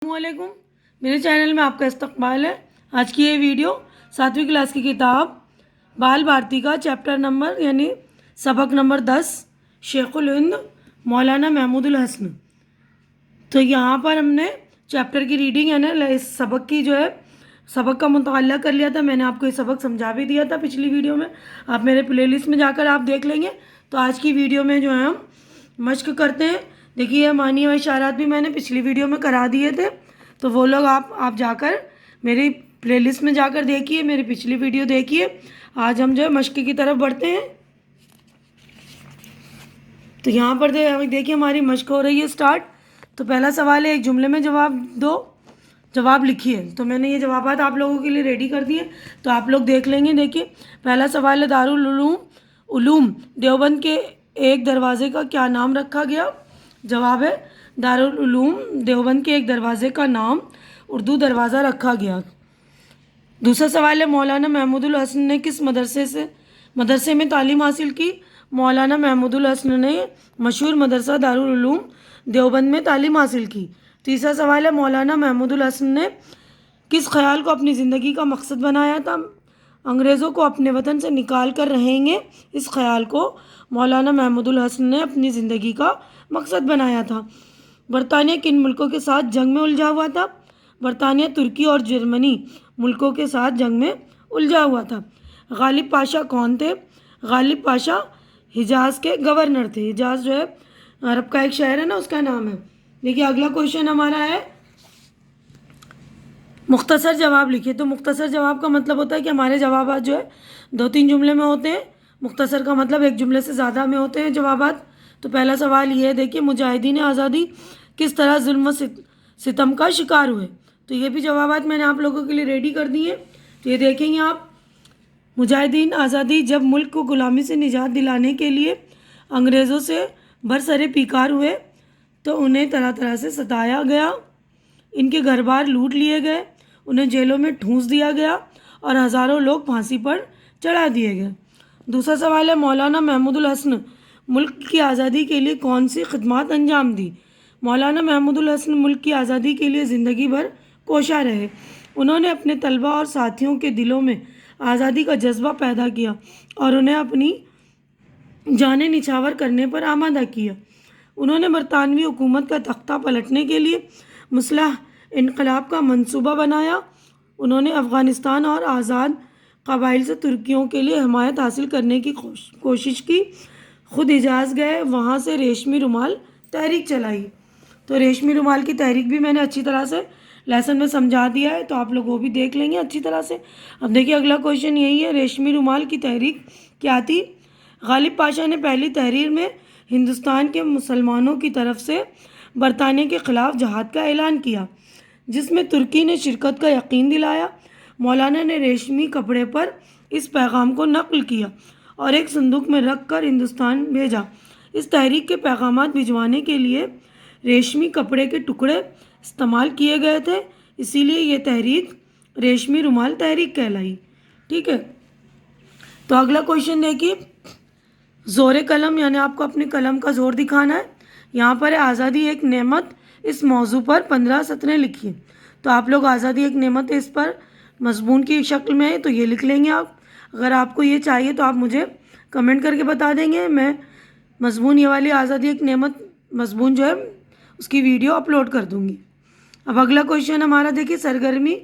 السلام علیکم، میرے چینل میں آپ کا استقبال ہے۔ آج کی یہ ویڈیو 7ویں کلاس کی کتاب بال بھارتی کا چیپٹر نمبر یعنی سبق نمبر 10 شیخ الہند مولانا محمود الحسن۔ تو یہاں پر ہم نے چیپٹر کی ریڈنگ ہے نا اس سبق کی جو ہے سبق کا مطالعہ کر لیا تھا۔ میں نے آپ کو یہ سبق سمجھا بھی دیا تھا پچھلی ویڈیو میں، آپ میرے پلے لسٹ میں جا کر آپ دیکھ لیں گے۔ تو آج کی ویڈیو میں جو ہے ہم مشق کرتے ہیں۔ دیکھیے معنی و اشارات بھی میں نے پچھلی ویڈیو میں کرا دیے تھے، تو وہ لوگ آپ جا کر میری پلے لسٹ میں جا کر دیکھیے، میری پچھلی ویڈیو دیکھیے۔ آج ہم جو ہے مشق کی طرف بڑھتے ہیں۔ تو یہاں پر دیکھیے ہماری مشق ہو رہی ہے اسٹارٹ۔ تو پہلا سوال ہے ایک جملے میں جواب دو، جواب لکھیے۔ تو میں نے یہ جوابات آپ لوگوں کے لیے ریڈی کر دیے، تو آپ لوگ دیکھ لیں گے۔ دیکھیے پہلا سوال ہے دارالعلوم دیوبند کے ایک دروازے کا کیا نام رکھا گیا؟ جواب ہے دارالعلوم دیوبند کے ایک دروازے کا نام اردو دروازہ رکھا گیا۔ دوسرا سوال ہے مولانا محمود الحسن نے کس مدرسے میں تعلیم حاصل کی؟ مولانا محمود الحسن نے مشہور مدرسہ دارالعلوم دیوبند میں تعلیم حاصل کی۔ تیسرا سوال ہے مولانا محمود الحسن نے کس خیال کو اپنی زندگی کا مقصد بنایا تھا؟ انگریزوں کو اپنے وطن سے نکال کر رہیں گے، اس خیال کو مولانا محمود الحسن نے اپنی زندگی کا مقصد بنایا تھا۔ برطانیہ کن ملکوں کے ساتھ جنگ میں الجھا ہوا تھا؟ برطانیہ ترکی اور جرمنی ملکوں کے ساتھ جنگ میں الجھا ہوا تھا۔ غالب پاشا کون تھے؟ غالب پاشا حجاز کے گورنر تھے۔ حجاز جو ہے عرب کا ایک شہر ہے نا، اس کا نام ہے۔ دیکھیے اگلا کوشچن ہمارا ہے مختصر جواب لکھیے۔ تو مختصر جواب کا مطلب ہوتا ہے کہ ہمارے جوابات جو ہے 2-3 جملے میں ہوتے ہیں۔ مختصر کا مطلب ایک جملے سے زیادہ میں ہوتے ہیں جوابات۔ تو پہلا سوال یہ ہے، دیکھیے مجاہدین آزادی کس طرح ظلم و ستم کا شکار ہوئے؟ تو یہ بھی جوابات میں نے آپ لوگوں کے لیے ریڈی کر دی ہیں۔ تو یہ دیکھیں گے آپ، مجاہدین آزادی جب ملک کو غلامی سے نجات دلانے کے لیے انگریزوں سے برسر پیکار ہوئے تو انہیں طرح طرح سے ستایا گیا، ان کے گھر بار لوٹ لیے گئے، انہیں جیلوں میں ٹھونس دیا گیا اور ہزاروں لوگ پھانسی پر چڑھا دیے گئے۔ دوسرا سوال ہے مولانا محمود الحسن ملک کی آزادی کے لیے کون سی خدمات انجام دی؟ مولانا محمود الحسن ملک کی آزادی کے لیے زندگی بھر کوشاں رہے۔ انہوں نے اپنے طلبہ اور ساتھیوں کے دلوں میں آزادی کا جذبہ پیدا کیا اور انہیں اپنی جانیں نچھاور کرنے پر آمادہ کیا۔ انہوں نے برطانوی حکومت کا تختہ پلٹنے کے لیے مسلح انقلاب کا منصوبہ بنایا۔ انہوں نے افغانستان اور آزاد قبائل سے ترکیوں کے لیے حمایت حاصل کرنے کی کوشش کی۔ خود حجاز گئے، وہاں سے ریشمی رومال تحریک چلائی۔ تو ریشمی رومال کی تحریک بھی میں نے اچھی طرح سے لیسن میں سمجھا دیا ہے، تو آپ لوگ وہ بھی دیکھ لیں گے اچھی طرح سے۔ اب دیکھیے اگلا کوشچن یہی ہے، ریشمی رومال کی تحریک کیا تھی؟ غالب پاشا نے پہلی تحریر میں ہندوستان کے مسلمانوں کی طرف سے برطانیہ کے خلاف جہاد کا اعلان کیا، جس میں ترکی نے شرکت کا یقین دلایا۔ مولانا نے ریشمی کپڑے پر اس پیغام کو نقل کیا اور ایک صندوق میں رکھ کر ہندوستان بھیجا۔ اس تحریک کے پیغامات بھجوانے کے لیے ریشمی کپڑے کے ٹکڑے استعمال کیے گئے تھے، اسی لیے یہ تحریک ریشمی رومال تحریک کہلائی۔ ٹھیک ہے، تو اگلا کوشچن دیکھیے، زور قلم یعنی آپ کو اپنے قلم کا زور دکھانا ہے۔ یہاں پر ہے آزادی ایک نعمت، اس موضوع پر 15 سطریں لکھیے۔ تو آپ لوگ آزادی ایک نعمت ہے اس پر مضمون کی شکل میں ہے، تو یہ لکھ لیں گے آپ۔ اگر آپ کو یہ چاہیے تو آپ مجھے کمنٹ کر کے بتا دیں گے، میں مضمون یہ والی آزادی ایک نعمت مضمون جو ہے اس کی ویڈیو اپلوڈ کر دوں گی۔ اب اگلا کوشچن ہمارا دیکھیے، سرگرمی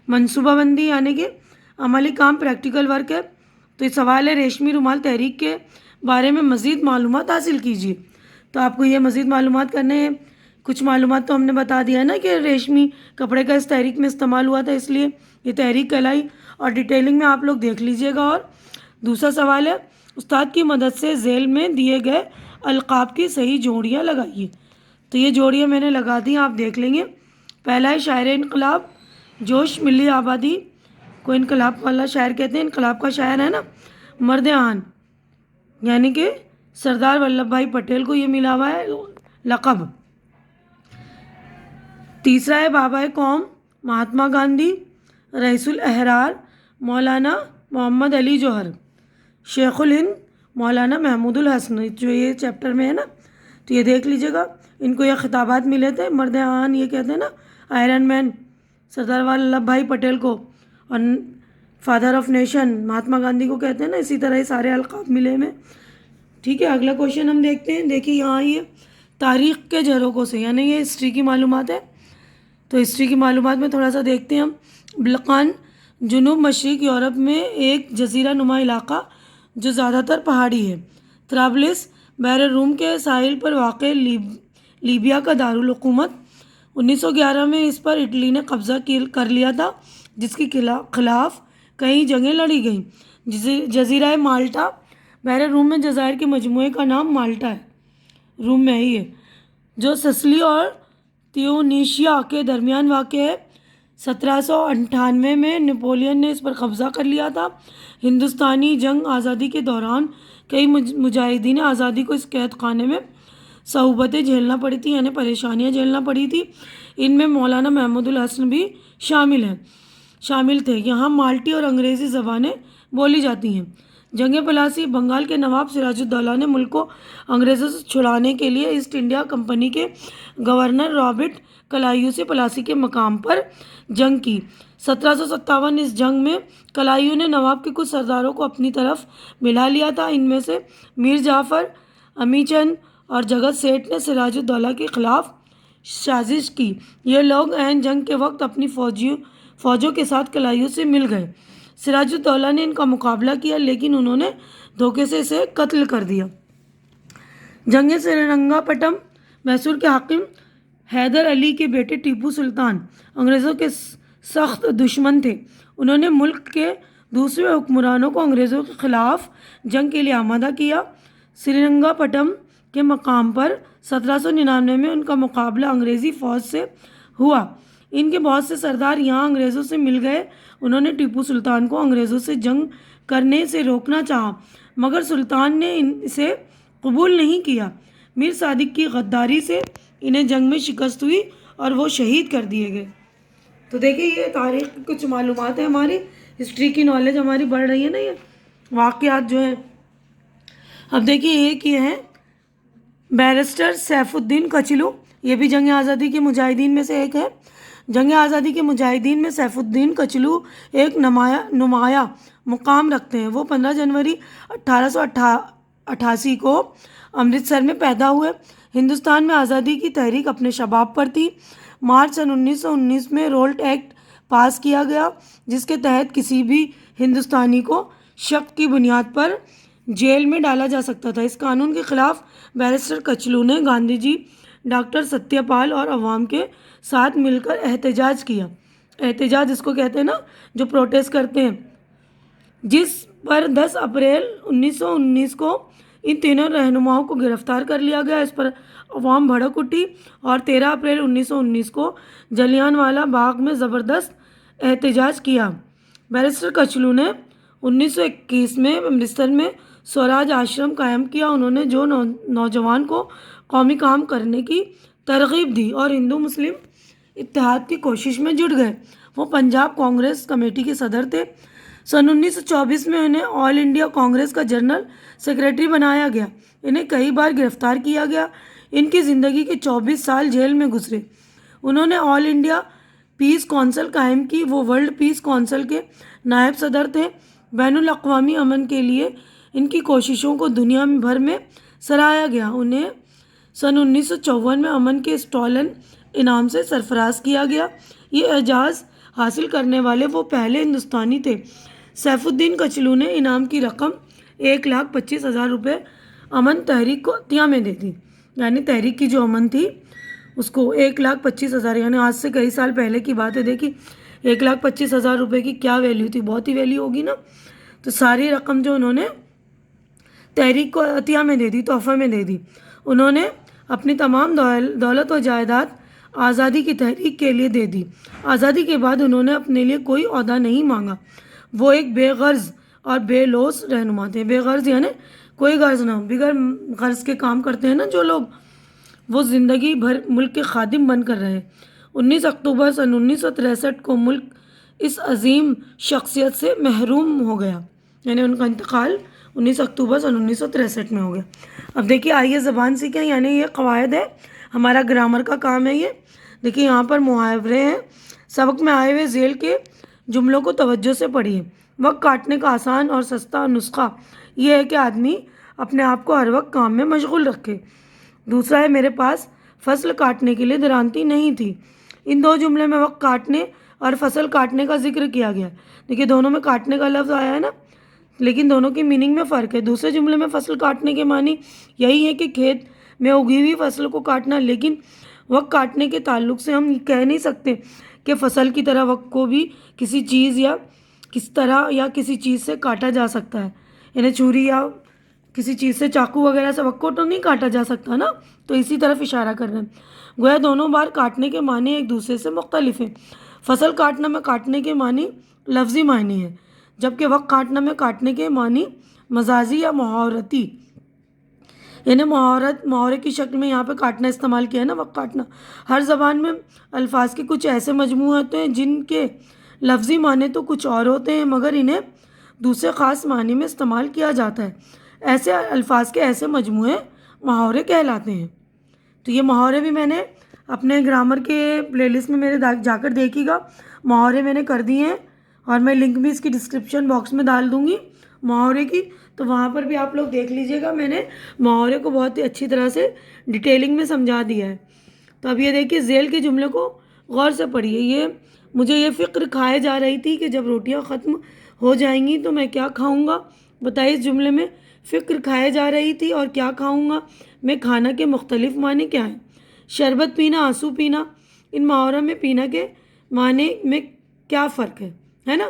منصوبہ بندی یعنی کہ عملی کام پریکٹیکل ورک ہے۔ تو یہ سوال ہے ریشمی رومال تحریک کے بارے میں مزید معلومات حاصل کیجیے۔ تو آپ کو یہ مزید معلومات کرنے ہیں، کچھ معلومات تو ہم نے بتا دیا ہے نا کہ ریشمی کپڑے کا اس تحریک میں استعمال ہوا تھا، اس لیے یہ تحریک کہلائی، اور ڈیٹیلنگ میں آپ لوگ دیکھ لیجئے گا۔ اور دوسرا سوال ہے استاد کی مدد سے ذیل میں دیے گئے القاب کی صحیح جوڑیاں لگائیے۔ تو یہ جوڑیاں میں نے لگا دی، آپ دیکھ لیں گے۔ پہلا ہے شاعر انقلاب، جوش ملی آبادی کو انقلاب والا شاعر کہتے ہیں، انقلاب کا شاعر ہے نا مرد آہن، یعنی کہ سردار ولبھ بھائی پٹیل کو یہ ملا ہوا ہے لقب۔ تیسرا ہے بابا قوم، مہاتما گاندھی، رئیس الاحرار مولانا محمد علی جوہر، شیخ الہند مولانا محمود الحسن، جو یہ چیپٹر میں ہے نا، تو یہ دیکھ لیجئے گا۔ ان کو یہ خطابات ملے تھے، مرد آہن یہ کہتے ہیں نا آئرن مین سردار ولبھ بھائی پٹیل کو، اور father of nation Mahatma Gandhi کو کہتے ہیں نا، اسی طرح یہ سارے القاب ملے میں. ٹھیک ہے، اگلا کوشچن ہم دیکھتے ہیں. دیکھیے یہاں یہ تاریخ کے جھروکوں سے، یعنی یہ ہسٹری کی معلومات ہے. تو ہسٹری کی معلومات میں تھوڑا سا دیکھتے ہیں ہم. بلقان جنوب مشرق یورپ میں ایک جزیرہ نما علاقہ جو زیادہ تر پہاڑی ہے. طرابلس بحر روم کے ساحل پر واقع لیبیا کا دارالحکومت. 1911 میں اس پر اٹلی نے قبضہ کر لیا تھا، جس کے خلاف کئی جنگیں لڑی گئیں. جزیرہ مالٹا بحر روم میں جزائر کے مجموعے کا نام مالٹا ہے، روم میں ہی ہے، جو سسلی اور تیونیشیا کے درمیان واقع ہے. 1798 میں نپولین نے اس پر قبضہ کر لیا تھا. ہندوستانی جنگ آزادی کے دوران کئی مجاہدین آزادی کو اس قید خانے میں صعوبتیں جھیلنا پڑی تھی، یعنی پریشانیاں جھیلنا پڑی تھی. ان میں مولانا محمود الحسن بھی شامل تھے. یہاں مالٹی اور انگریزی زبانیں بولی جاتی ہیں. جنگ پلاسی بنگال کے نواب سراج الدولہ نے ملک کو انگریزوں سے چھڑانے کے لیے ایسٹ انڈیا کمپنی کے گورنر رابرٹ کلائیو سے پلاسی کے مقام پر جنگ کی. 1757 اس جنگ میں کلائیو نے نواب کے کچھ سرداروں کو اپنی طرف ملا لیا تھا. ان میں سے میر جعفر، امی چند اور جگت سیٹھ نے سراج الدولہ کے خلاف سازش کی. یہ لوگ عین جنگ کے وقت اپنی فوجوں کے ساتھ کلائیو سے مل گئے. سراج الدولہ نے ان کا مقابلہ کیا، لیکن انہوں نے دھوکے سے اسے قتل کر دیا. جنگ سرینگا پٹم میسور کے حاکم حیدر علی کے بیٹے ٹیپو سلطان انگریزوں کے سخت دشمن تھے. انہوں نے ملک کے دوسرے حکمرانوں کو انگریزوں کے خلاف جنگ کے لیے آمادہ کیا. سرینگا پٹم کے مقام پر 1799 میں ان کا مقابلہ انگریزی فوج سے ہوا. ان کے بہت سے سردار یہاں انگریزوں سے مل گئے. انہوں نے ٹیپو سلطان کو انگریزوں سے جنگ کرنے سے روکنا چاہا، مگر سلطان نے اسے قبول نہیں کیا. میر صادق کی غداری سے انہیں جنگ میں شکست ہوئی اور وہ شہید کر دیے گئے. تو دیکھیے یہ تاریخ کی کچھ معلومات ہیں، ہماری ہسٹری کی نالج ہماری بڑھ رہی ہے نا، یہ واقعات جو ہیں. اب دیکھیے ایک یہ ہے بیرسٹر سیف الدین کچلو، یہ بھی جنگ آزادی کے مجاہدین میں سے ایک ہے. جنگ آزادی کے مجاہدین میں سیف الدین کچلو ایک نمایاں مقام رکھتے ہیں. وہ 15 جنوری 1888 کو امرتسر میں پیدا ہوئے. ہندوستان میں آزادی کی تحریک اپنے شباب پر تھی. مارچ سن 1919 میں رولٹ ایکٹ پاس کیا گیا، جس کے تحت کسی بھی ہندوستانی کو شک کی بنیاد پر جیل میں ڈالا جا سکتا تھا. اس قانون کے خلاف بیرسٹر کچلو نے گاندھی جی، ڈاکٹر ستیہ پال اور عوام کے ساتھ مل کر احتجاج کیا. احتجاج اس کو کہتے ہیں نا، جو پروٹیسٹ کرتے ہیں، جس پر 10 اپریل 1919 کو ان تینوں رہنماؤں کو گرفتار کر لیا گیا. اس پر عوام بھڑک اٹھی اور 13 اپریل 1919 کو جلیان والا باغ میں زبردست احتجاج کیا. بیرسٹر کچلو نے 1921 میں امرتسر میں سوراج آشرم قائم کیا. انہوں نے جو نوجوان کو قومی کام کرنے کی ترغیب دی اور ہندو مسلم اتحاد کی کوشش میں جٹ گئے. وہ پنجاب کانگریس کمیٹی کے صدر تھے. سن 1924 میں انہیں آل انڈیا کانگریس کا جنرل سیکریٹری بنایا گیا. انہیں کئی بار گرفتار کیا گیا. ان کی زندگی کے 24 سال جیل میں گزرے. انہوں نے آل انڈیا پیس کونسل قائم کی. وہ ورلڈ پیس کونسل کے نائب صدر تھے. بین الاقوامی امن کے لیے ان کی کوششوں کو دنیا بھر میں سراہا گیا. انہیں سن 1954 میں امن کے اسٹالن انعام سے سرفراز کیا گیا. یہ اعزاز حاصل کرنے والے وہ پہلے ہندوستانی تھے. سیف الدین کچلو نے انعام کی رقم 1,25,000 روپے امن تحریک کو عطیہ میں دے دی. یعنی تحریک کی جو امن تھی اس کو 1,25,000، یعنی آج سے کئی سال پہلے کی بات ہے. دیکھی 1,25,000 روپے کی کیا ویلیو تھی، بہت ہی ویلیو ہوگی نا. تو ساری رقم جو انہوں نے تحریک کو عطیہ میں دے دی، تحفہ میں دے دی. انہوں نے اپنی تمام دولت و جائیداد آزادی کی تحریک کے لیے دے دی. آزادی کے بعد انہوں نے اپنے لیے کوئی عہدہ نہیں مانگا. وہ ایک بے غرض اور بے لوث رہنما تھے. بے غرض یعنی کوئی غرض نہ ہو، بغیر غرض کے کام کرتے ہیں نا جو لوگ، وہ زندگی بھر ملک کے خادم بن کر رہے. 19 اکتوبر سن 1963 کو ملک اس عظیم شخصیت سے محروم ہو گیا. یعنی ان کا انتقال 19 اکتوبر سن 1963 میں ہو گیا. اب دیکھیے آئیے زبان سیکھیں. یعنی یہ قواعد ہے، ہمارا گرامر کا کام ہے. یہ دیکھیے یہاں پر محاورے ہیں. سبق میں آئے ہوئے ذیل کے جملوں کو توجہ سے پڑھیے. وقت کاٹنے کا آسان اور سستا نسخہ یہ ہے کہ آدمی اپنے آپ کو ہر وقت کام میں مشغول رکھے. دوسرا ہے میرے پاس فصل کاٹنے کے لیے درانتی نہیں تھی. ان دو جملے میں وقت کاٹنے اور فصل کاٹنے کا ذکر کیا گیا ہے. دیکھیے دونوں میں کاٹنے کا لفظ آیا ہے نا, لیکن دونوں کی میننگ میں فرق ہے. دوسرے جملے میں فصل کاٹنے کے معنی یہی ہے کہ کھیت میں اگی ہوئی فصل کو کاٹنا, لیکن وقت کاٹنے کے تعلق سے ہم کہہ نہیں سکتے کہ فصل کی طرح وقت کو بھی کسی چیز یا کس طرح یا کسی چیز سے کاٹا جا سکتا ہے. یعنی چھری یا کسی چیز سے چاقو وغیرہ سے وقت کو تو نہیں کاٹا جا سکتا نا, تو اسی طرف اشارہ کر رہے ہیں. گویا دونوں بار کاٹنے کے معنی ایک دوسرے سے مختلف ہیں. فصل کاٹنا میں کاٹنے کے معنی لفظی معنی ہیں, جبکہ وقت کاٹنا میں کاٹنے کے معنی مجازی یا محاورتی, یعنی محاورے کی شکل میں یہاں پہ کاٹنا استعمال کیا ہے نا, وقت کاٹنا. ہر زبان میں الفاظ کے کچھ ایسے مجموعے ہوتے ہیں جن کے لفظی معنی تو کچھ اور ہوتے ہیں, مگر انہیں دوسرے خاص معنی میں استعمال کیا جاتا ہے. ایسے الفاظ کے ایسے مجموعے محاورے کہلاتے ہیں. تو یہ محاورے بھی میں نے اپنے گرامر کے پلے لسٹ میں میرے جا کر دیکھیے گا. محاورے میں نے کر دیے ہیں اور میں لنک بھی اس کی ڈسکرپشن باکس میں ڈال دوں گی محاورے کی, تو وہاں پر بھی آپ لوگ دیکھ لیجئے گا. میں نے محاورے کو بہت ہی اچھی طرح سے ڈیٹیلنگ میں سمجھا دیا ہے. تو اب یہ دیکھیے ذیل کے جملے کو غور سے پڑھیے. مجھے یہ فکر کھائے جا رہی تھی کہ جب روٹیاں ختم ہو جائیں گی تو میں کیا کھاؤں گا. بتائیے اس جملے میں فکر کھائے جا رہی تھی اور کیا کھاؤں گا میں کھانا کے مختلف معنی کیا ہیں. شربت پینا, آنسو پینا, ان محاوروں میں پینا کے معنی میں کیا فرق ہے نا.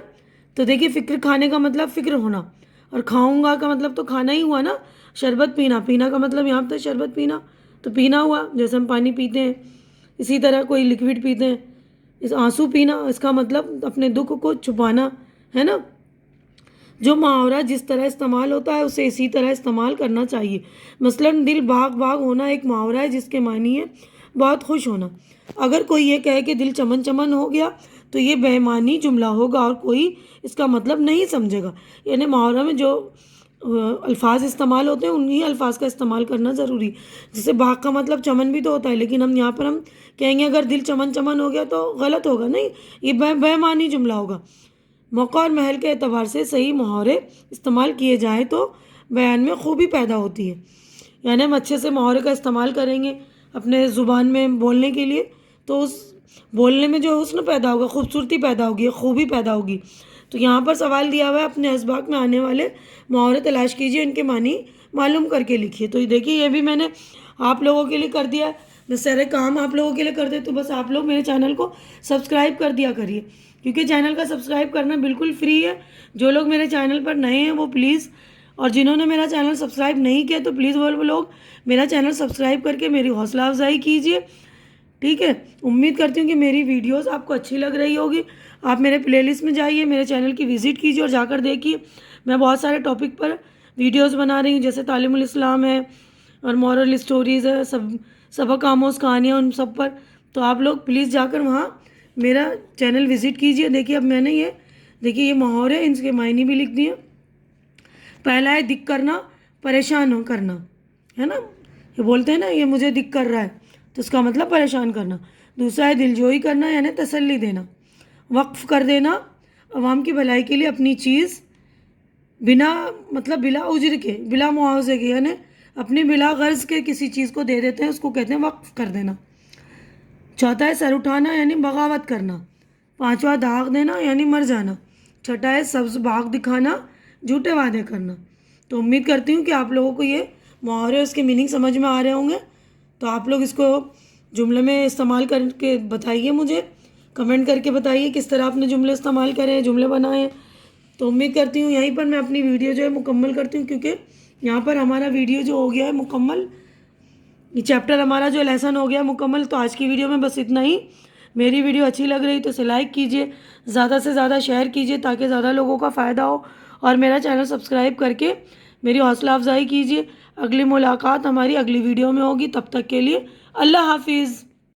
تو دیکھیے فکر کھانے کا مطلب فکر ہونا, اور کھاؤں گا کا مطلب تو کھانا ہی ہوا نا. شربت پینا, پینا کا مطلب یہاں پہ شربت پینا تو پینا ہوا, جیسے ہم پانی پیتے ہیں اسی طرح کوئی لکوڈ پیتے ہیں. اس آنسو پینا اس کا مطلب اپنے دکھ کو چھپانا ہے نا. جو محاورہ جس طرح استعمال ہوتا ہے اسے اسی طرح استعمال کرنا چاہیے. مثلاً دل باغ باغ ہونا ایک محاورہ ہے جس کے معنی ہے بہت خوش ہونا. اگر کوئی یہ کہے کہ دل چمن چمن ہو گیا تو یہ بے معنی جملہ ہوگا اور کوئی اس کا مطلب نہیں سمجھے گا. یعنی محاورہ میں جو الفاظ استعمال ہوتے ہیں انہی الفاظ کا استعمال کرنا ضروری. جیسے باغ کا مطلب چمن بھی تو ہوتا ہے, لیکن ہم یہاں پر ہم کہیں گے اگر دل چمن چمن ہو گیا تو غلط ہوگا, نہیں, یہ بے معنی جملہ ہوگا. موقع اور محل کے اعتبار سے صحیح محاورے استعمال کیے جائیں تو بیان میں خوبی پیدا ہوتی ہے. یعنی ہم اچھے سے محاورے کا استعمال کریں گے اپنے زبان میں بولنے کے لیے تو اس بولنے میں جو حسن پیدا ہوگا, خوبصورتی پیدا ہوگی, خوبی پیدا ہوگی. تو یہاں پر سوال دیا ہوا ہے اپنے اسباق میں آنے والے محاورے تلاش کیجئے, ان کے معنی معلوم کر کے لکھیے. تو دیکھیے یہ بھی میں نے آپ لوگوں کے لیے کر دیا ہے. میں سارے کام آپ لوگوں کے لیے کر دے تو بس آپ لوگ میرے چینل کو سبسکرائب کر دیا کریے, کیونکہ چینل کا سبسکرائب کرنا بالکل فری ہے. جو لوگ میرے چینل پر نئے ہیں وہ پلیز, اور جنہوں نے میرا چینل سبسکرائب نہیں کیا تو پلیز وہ لوگ میرا چینل سبسکرائب کر کے میری حوصلہ افزائی کیجیے. ٹھیک ہے, امید کرتی ہوں کہ میری ویڈیوز آپ کو اچھی لگ رہی ہوگی. آپ میرے پلے لسٹ میں جائیے, میرے چینل کی وزٹ کیجیے اور جا کر دیکھیے. میں بہت سارے ٹاپک پر ویڈیوز بنا رہی ہوں, جیسے تعلیم الاسلام ہے اور مورل اسٹوریز ہے, سبق آموز کہانیاں, ان سب پر. تو آپ لوگ پلیز جا کر وہاں میرا چینل وزٹ کیجیے. دیکھیے اب میں نے دیکھیے یہ محاورے ان کے معنی بھی لکھ دیے. پہلا ہے دکھ کرنا, پریشان کرنا, ہے نا. یہ بولتے ہیں نا یہ مجھے دکھ کر رہا ہے تو اس کا مطلب پریشان کرنا. دوسرا ہے دلجوئی کرنا, یعنی تسلی دینا. وقف کر دینا, عوام کی بھلائی کے لیے اپنی چیز بلا اجر کے, بلا معاوضے کے, یعنی اپنی بلا غرض کے کسی چیز کو دے دیتے ہیں, اس کو کہتے ہیں وقف کر دینا. چوتھا ہے سر اٹھانا, یعنی بغاوت کرنا. پانچواں داغ دینا, یعنی مر جانا. چھٹا ہے سبز باغ دکھانا, جھوٹے وعدے کرنا. تو امید کرتی ہوں کہ آپ لوگوں کو یہ محاورے اس کے میننگ سمجھ میں آ رہے ہوں گے. تو آپ لوگ اس کو جملے میں استعمال کر کے بتائیے, مجھے کمنٹ کر کے بتائیے کس طرح آپ نے جملے استعمال کرے ہیں, جملے بنائے ہیں. تو امید کرتی ہوں یہیں پر میں اپنی ویڈیو جو ہے مکمل کرتی ہوں, کیونکہ یہاں پر ہمارا ویڈیو جو ہو گیا ہے مکمل, یہ چیپٹر ہمارا جو لیسن ہو گیا مکمل. تو آج کی ویڈیو میں بس اتنا ہی. میری ویڈیو اچھی لگ رہی تو اسے لائک کیجیے, زیادہ سے زیادہ شیئر کیجیے تاکہ زیادہ لوگوں کا فائدہ ہو, اور میرا چینل سبسکرائب کر کے میری حوصلہ افزائی کیجیے. اگلی ملاقات ہماری اگلی ویڈیو میں ہوگی. تب تک کے لیے اللہ حافظ.